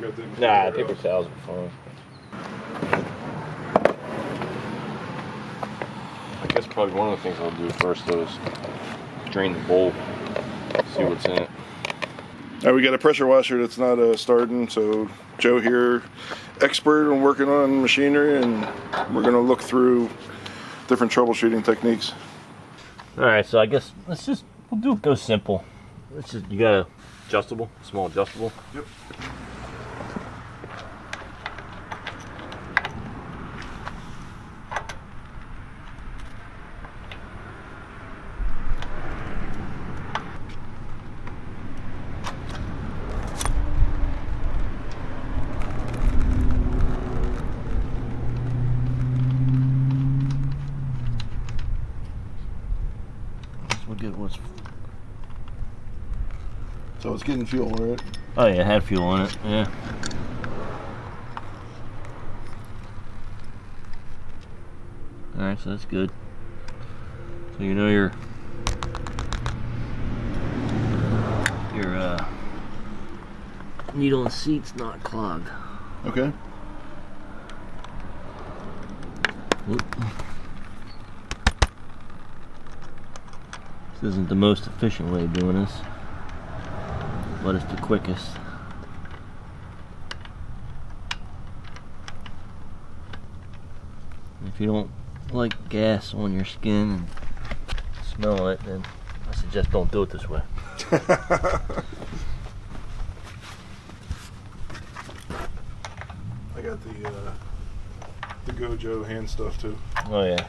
got them. Nah, paper towels are fine. I guess probably one of the things I'll do first though is drain the bowl, see what's in it. Now we got a pressure washer that's not starting, so Joe here, expert on working on machinery, and we're going to look through different troubleshooting techniques. All right, so I guess we'll go simple. You got a adjustable, small adjustable. Yep. So it's getting fuel, right? Oh yeah, it had fuel in it, yeah. Alright, so that's good. So you know your needle and seat's not clogged. Okay. Oop. This isn't the most efficient way of doing this, but it's the quickest. If you don't like gas on your skin and smell it, then I suggest don't do it this way. I got the Gojo hand stuff too. Oh yeah.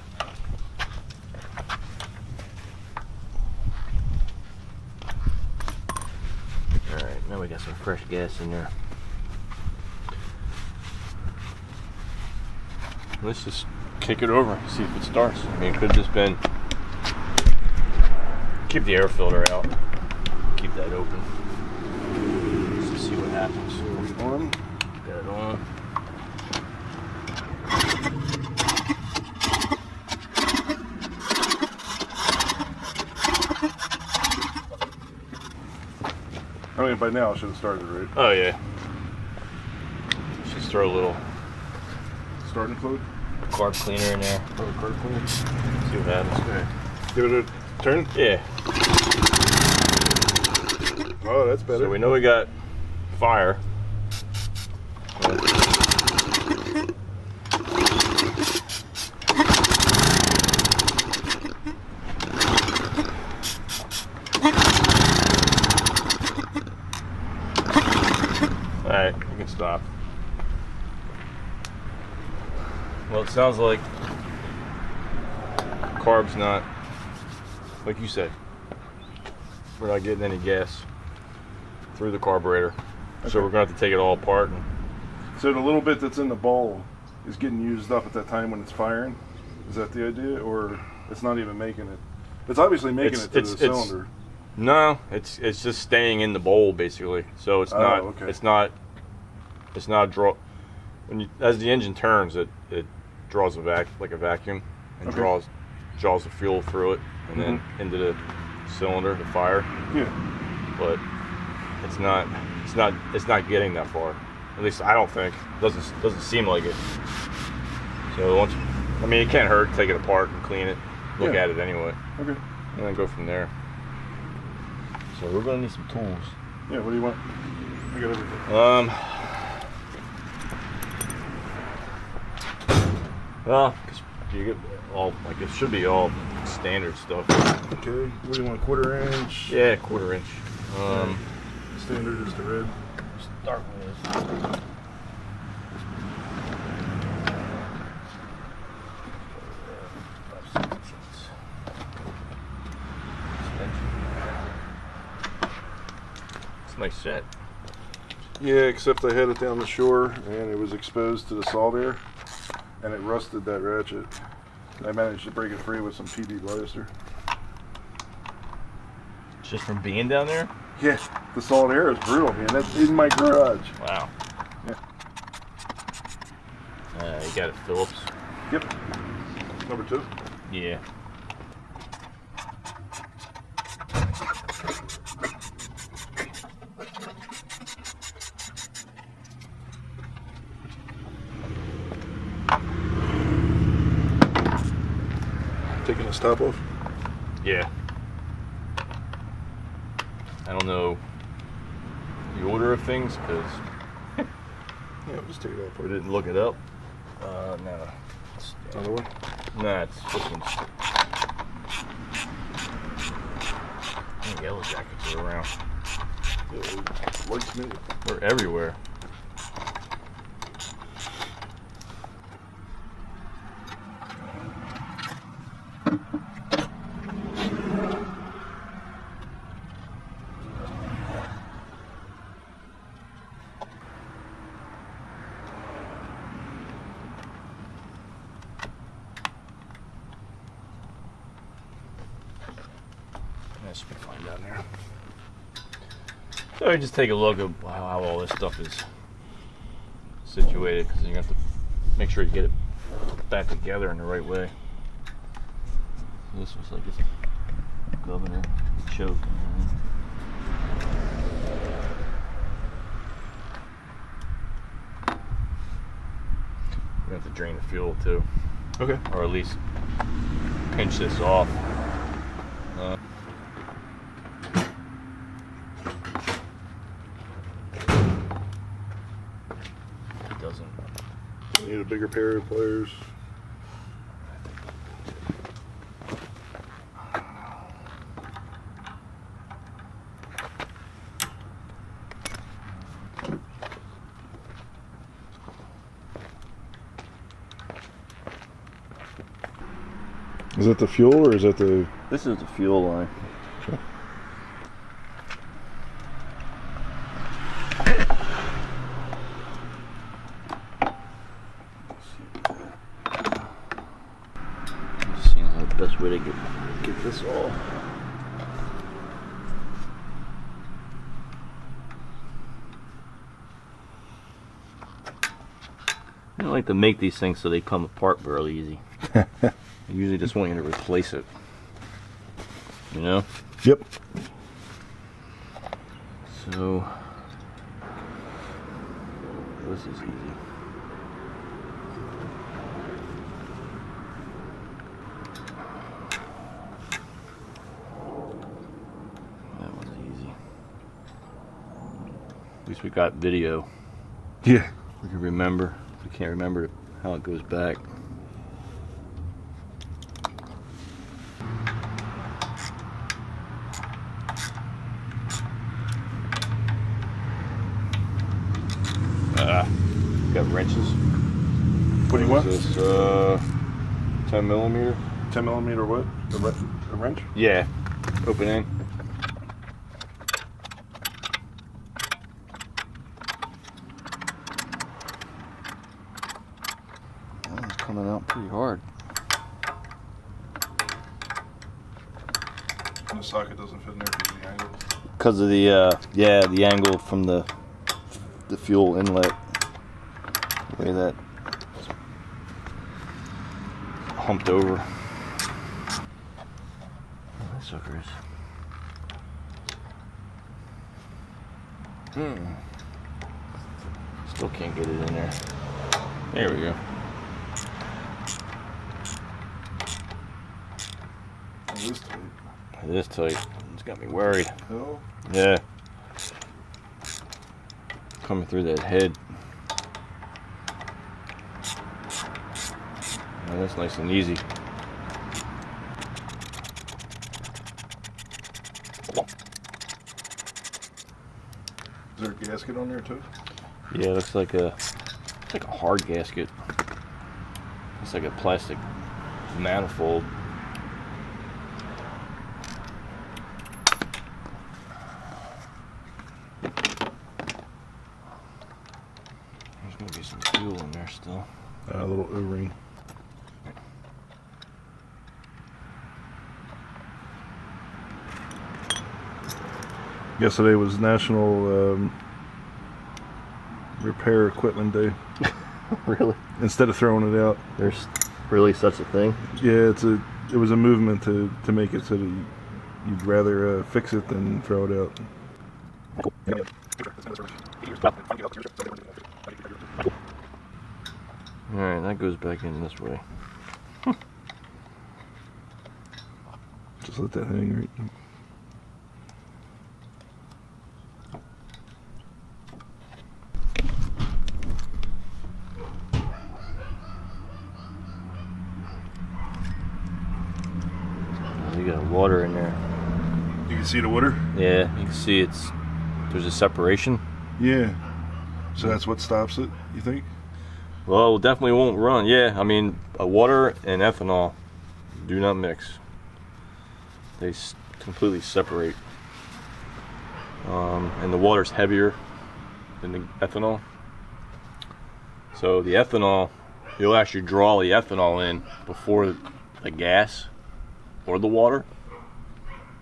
Alright, now we got some fresh gas in there. Let's just kick it over, see if it starts. I mean, it could have just been, keep the air filter out, keep that open. Let's see what happens. On. Got it on. I mean, by now I should have started, right? Oh yeah. Just throw a little Starting fluid? carb cleaner in there. Oh, carb cleaner. See what happens. Okay. Give it a turn? Yeah. Oh, that's better. So we know we got fire. Alright, we can stop. Well, it sounds like carb's not, like you said, we're not getting any gas through the carburetor. Okay. So we're going to have to take it all apart. And so the little bit that's in the bowl is getting used up at that time when it's firing? Is that the idea? Or it's not even making it? It's obviously making it to the cylinder. No, it's just staying in the bowl basically. So it's not, okay. it's not draw. As the engine turns, it draws like a vacuum and okay. draws the fuel through it and then into the cylinder, the fire. Yeah. But it's not getting that far. At least I don't think. Doesn't seem like it. So I mean, it can't hurt to take it apart and clean it, look at it anyway. Okay. And then go from there. So we're gonna need some tools. Yeah, what do you want? I got everything. Well, because you get all, like, it should be all standard stuff. Okay, what do you want, 1/4 inch? Yeah, 1/4 inch. Standard is the red. Start with. It's a nice set. Yeah, except I had it down the shore and it was exposed to the salt air and it rusted that ratchet. I managed to break it free with some PB Blaster. Just from being down there? Yeah, the salt air is brutal, man. That's in my garage. Wow. Yeah. You got it, Phillips. Yep. Number 2. Yeah. top off? Yeah. I don't know the order of things because Yeah, we'll just take it off. we didn't look it up. No. Another one? Nah, it's this one's. Yellow jackets are around. Yeah, lights me. We're everywhere. That should be fine down there. So just take a look at how all this stuff is situated, because you have to make sure you get it back together in the right way. This was like this governor choke. We have to drain the fuel too. Okay. Or at least pinch this off. It doesn't. Need a bigger pair of pliers. Is that the fuel or is that the... This is the fuel line. Okay. Just seeing how the best way to get this all. I don't like to make these things so they come apart fairly easy. I usually just want you to replace it. You know? Yep. So this is easy. That one's easy. At least we got video. Yeah. We can remember. We can't remember how it goes back. Got wrenches. What do you want? Is this 10 millimeter? 10 millimeter what? A wrench? Yeah. Open end. That one's coming out pretty hard. And the socket doesn't fit in there because of the angle. Because of the the angle from the fuel inlet. The way that humped over. Oh, that sucker is. Still can't get it in there. There we go. It is tight. It is tight. It's got me worried. Hell? Yeah. Coming through that head. Oh, that's nice and easy. Is there a gasket on there too? Yeah, it looks like a hard gasket. It's like a plastic manifold. There's gonna be some fuel in there still. A little O-ring. Yesterday was National Repair Equipment Day. Really? Instead of throwing it out. There's really such a thing? Yeah, it was a movement to make it so that you'd rather fix it than throw it out. Alright, that goes back in this way. Just let that hang right. You got water in there. You can see the water? Yeah, you can see there's a separation. Yeah. So that's what stops it, you think? Well, it definitely won't run. Yeah, I mean, water and ethanol do not mix. They completely separate. And the water's heavier than the ethanol. So the ethanol, you'll actually draw the ethanol in before the gas or the water.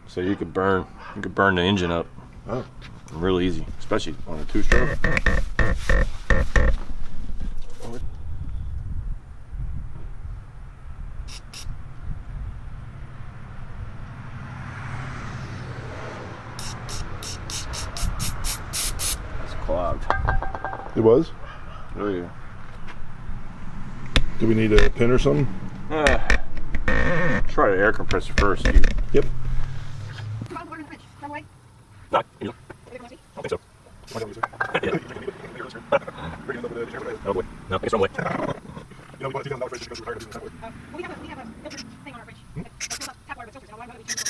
So you could burn the engine up. Oh. Real easy, especially on a 2-stroke. It's clogged. It was? Oh yeah. Do we need a pin or something? Try the air compressor first. Yep. No, you don't think so. Oh boy. No, it's wrong way. We have a filter thing on our fridge. It's tap water with filters. Now, why don't we change the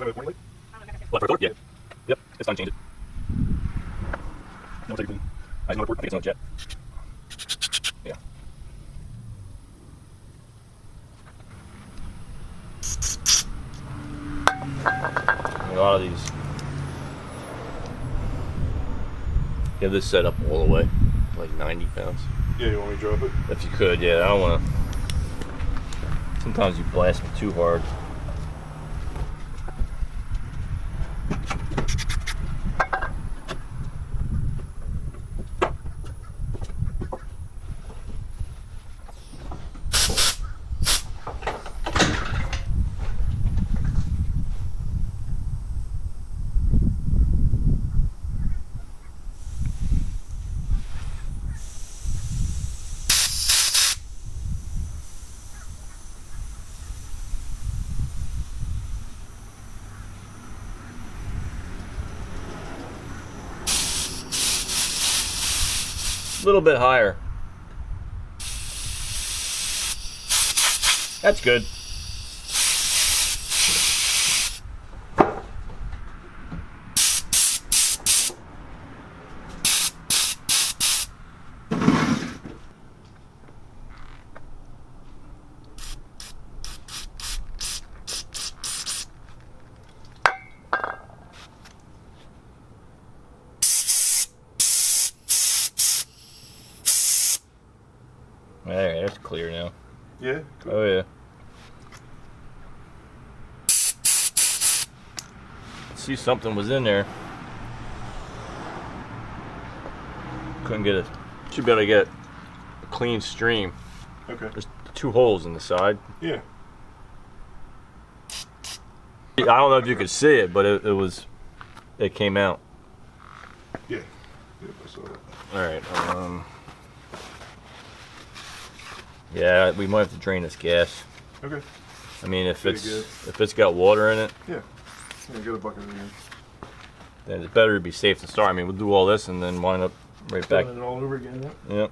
filters? What, for a door? Yeah. Yep, it's time to change it. No, it's I know I think it's not jet. Yeah. A lot of these. Have this set up all the way, like 90 pounds. Yeah, you want me to drop it? If you could, yeah. I don't want to. Sometimes you blast me too hard. A little bit higher. That's good. There, that's clear now. Yeah? Oh yeah. See, something was in there. Couldn't get it. Should be able to get a clean stream. Okay. There's 2 holes in the side. Yeah. I don't know if you could see it, but it came out. Yeah. Yeah, I saw that. All right. Yeah, we might have to drain this gas. Okay. I mean, if Pretty it's got water in it, Yeah. Yeah, get a bucket in here. then it's better to be safe than sorry. I mean, we'll do all this and then wind up right back. Doing it all over again, yeah? Yep.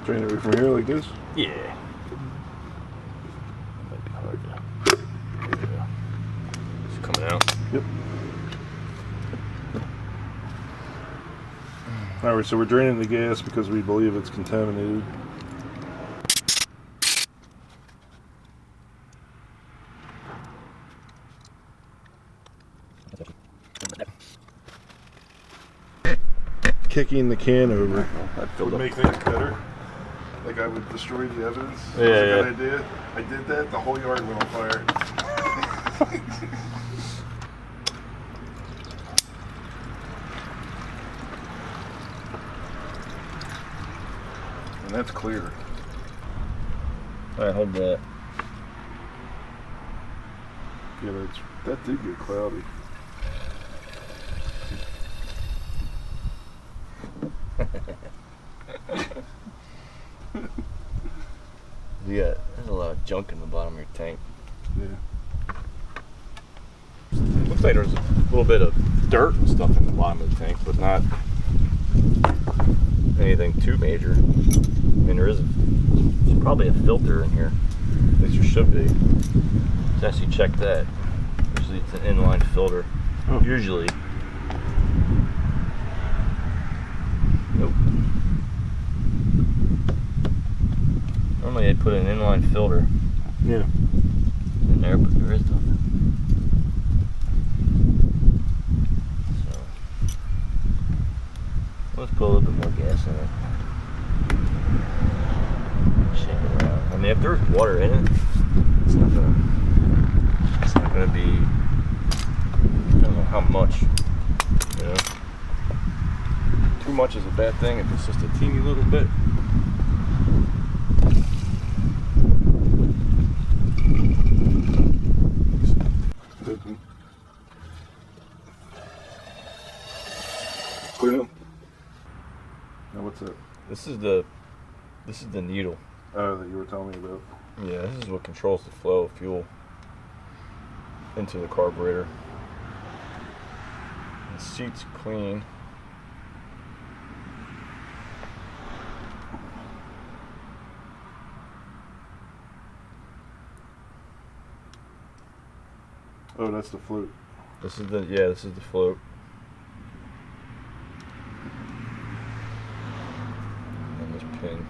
Drain it from here like this? Yeah. Might be hard to. Yeah. It's coming out. Yep. Alright, so we're draining the gas because we believe it's contaminated. Kicking the can over would make things better. Like I would destroy the evidence. Yeah, That's a yeah. good idea. I did that, the whole yard went on fire. And that's clear. Alright, hold that. Yeah, That did get cloudy. Yeah, there's a lot of junk in the bottom of your tank. Yeah. Looks like there's a little bit of dirt and stuff in the bottom of the tank, but not anything too major. I mean, there's probably a filter in here. At least there should be. Let's actually check that. Usually it's an inline filter. Oh. Usually. Nope. Normally I'd put an inline filter Yeah. in there, but there is nothing. So let's put a little bit more gas in it. Shake it around. I mean, if there's water in it, it's not gonna be, I don't know how much, you know. Too much is a bad thing if it's just a teeny little bit. Clear up. Now what's that? This is the needle. Oh, that you were telling me about. Yeah, this is what controls the flow of fuel into the carburetor. The seat's clean. Oh, that's the float. This is the float. And this pin.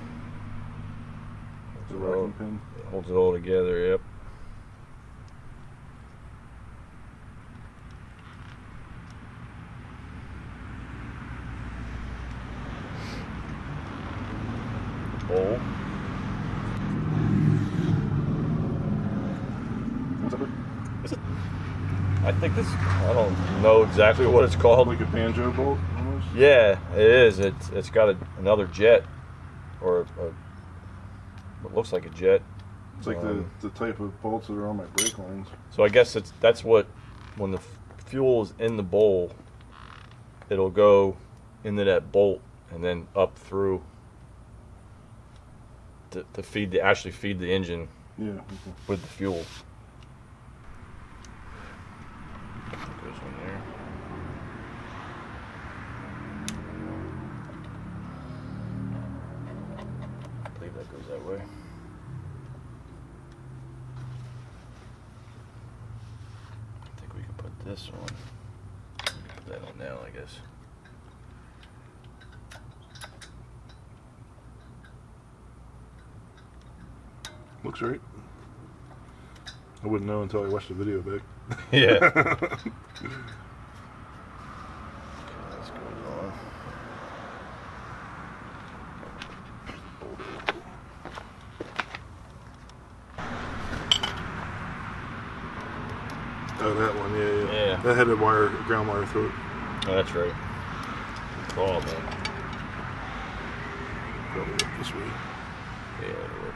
The racking pin. Holds it all together, yep. Bowl. What's up? I think this, I don't know exactly what it's called. Like a banjo bolt, almost? Yeah, it is. It's got another jet, or what looks like a jet. It's like the type of bolts that are on my brake lines. So I guess that's what, when the fuel is in the bowl, it'll go into that bolt and then up through to actually feed the engine Yeah. Okay. with the fuel. Goes in there. I believe that goes that way. I think we can put this on. Put that on now, I guess. Looks right. I wouldn't know until I watched the video back. Yeah. Okay, this goes on. Oh, that one, yeah. Yeah. That had a ground wire through it. Oh, that's right. Crawl, man. Probably up this way. Yeah, that'll work.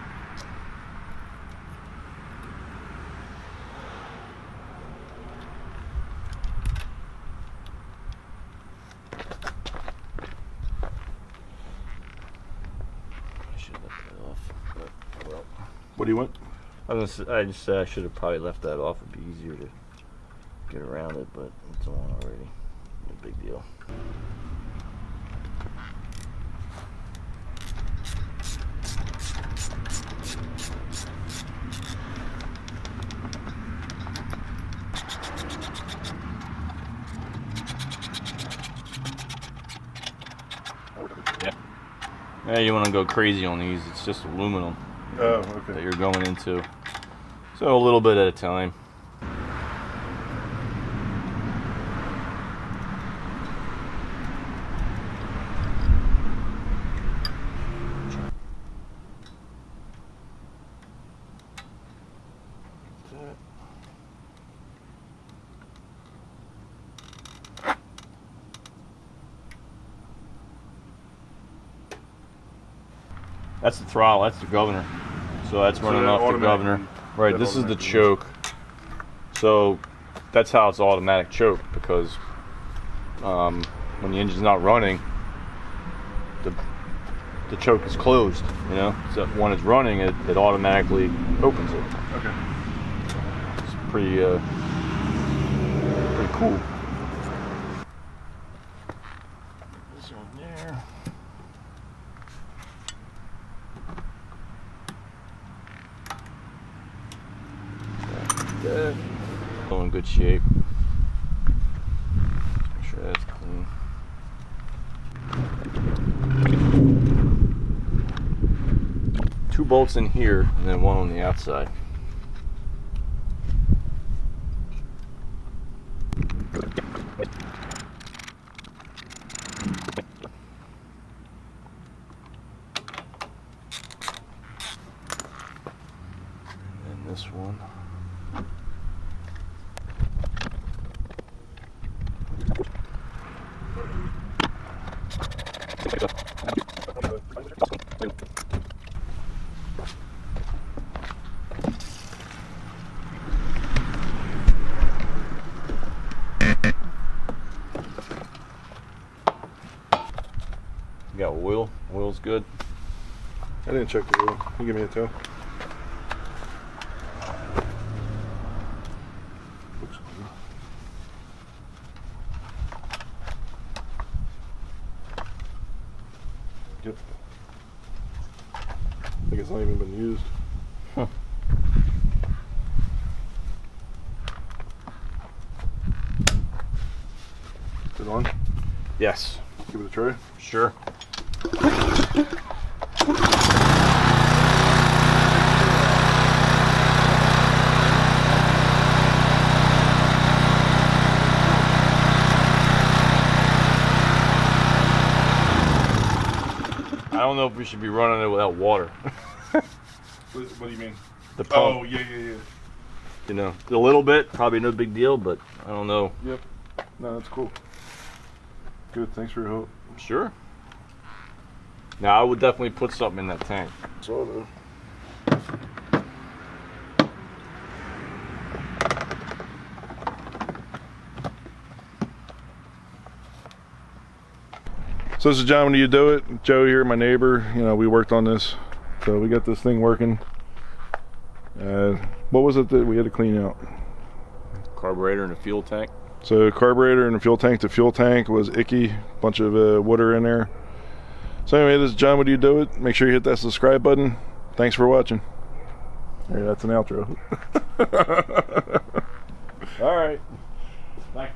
I should have left that off, but well. What do you want? I just said I should have probably left that off. It'd be easier to get around it, but it's on already. No big deal. Yeah, you want to go crazy on these. It's just aluminum Oh, that okay. you're going into. So a little bit at a time. That's the throttle, that's the governor. So that's running that off the automatically- governor. Right, that this is the automatically choke. So that's how it's automatic choke, because when the engine's not running, the choke is closed, you know. So when it's running, it automatically opens it. Okay. It's pretty cool. This one there. That. Still in good shape. Make sure that's clean. Two bolts in here and then one on the outside. And this one. You got oil. Oil's good. I didn't check the oil. You give me a toe. Yep. I think it's not even been used. Huh. Is it on? Yes. Give it a try. Sure. I don't know if we should be running it without water. What do you mean? The pump. Oh, yeah. You know, a little bit, probably no big deal, but I don't know. Yep. No, that's cool. Good. Thanks for your help. Sure. Now I would definitely put something in that tank. So though. So this is John, when you do it. Joe here, my neighbor, you know, we worked on this. So we got this thing working. What was it that we had to clean out? Carburetor and a fuel tank. So carburetor and the fuel tank. The fuel tank was icky, bunch of water in there. So anyway, this is John, when you do it. Make sure you hit that subscribe button. Thanks for watching. All right, that's an outro. All right.